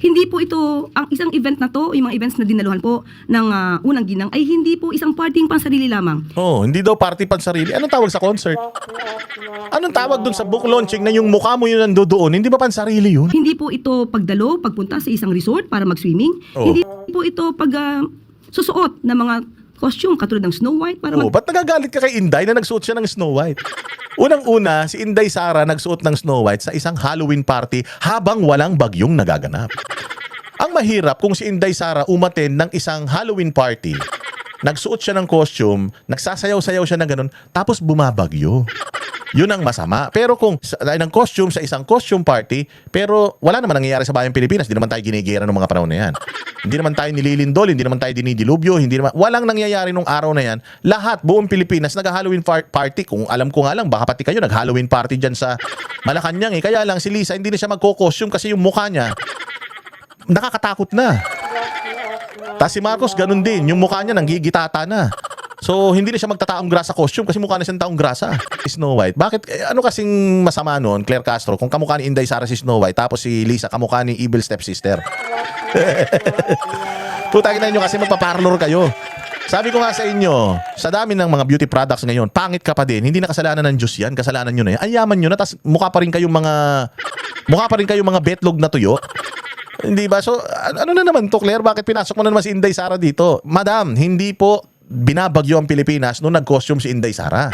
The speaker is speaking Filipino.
Hindi po ito, ang isang event na to, yung mga events na dinaluhan po ng unang ginang, ay hindi po isang parting pansarili lamang. Oh, hindi daw party pansarili. Anong tawag sa concert? Anong tawag dun sa book launching na yung mukha mo yun nandoon? Hindi ba pansarili yun? Hindi po ito pagdalo, pagpunta sa isang resort para mag-swimming. Oh. Hindi po ito susuot ng mga costume katulad ng Snow White para Oh, ba't nagagalit ka kay Inday na nagsuot siya ng Snow White? Unang-una, si Inday Sara nagsuot ng Snow White sa isang Halloween party habang walang bagyong nagaganap. Ang mahirap kung si Inday Sara umattend ng isang Halloween party, nagsuot siya ng costume, nagsasayaw-sayaw siya ng ganun, tapos bumabagyo. Yun ang masama. Pero kung ng costume sa isang costume party, pero wala naman nangyayari sa bayang Pilipinas, hindi naman tayo ginigera ng mga panahon na yan. Hindi naman tayo nililindol, hindi naman tayo dinidilubyo, walang nangyayari nung araw na yan. Lahat, buong Pilipinas, nag-Halloween party. Kung alam ko nga lang, baka pati kayo nag-Halloween party dyan sa Malacanang eh. Kaya lang si Lisa, hindi na siya magko-costume kasi yung mukha niya, nakakatakot na. Tapos si Marcos, ganun din. Yung mukha niya, nanggigitata na. So, hindi na siya magtataong grasa costume kasi mukha na siyang taong grasa. Snow White. Bakit? Ano kasing masama noon, Claire Castro, kung kamukha ni Inday Sara si Snow White, tapos si Lisa kamukha ni Evil Stepsister. Putangin na nyo kasi magpaparlor kayo. Sabi ko nga sa inyo, sa dami ng mga beauty products ngayon, pangit ka pa din. Hindi na kasalanan ng Diyos yan. Kasalanan nyo na yan. Ang yaman nyo na, tapos mukha pa rin kayong mga betlog na tuyo. Hindi ba? So, ano na naman to, Claire? Bakit pinasok mo na naman si Inday Sara dito? Madam, hindi po binabagyo ang Pilipinas nung nag-costume si Inday Sara.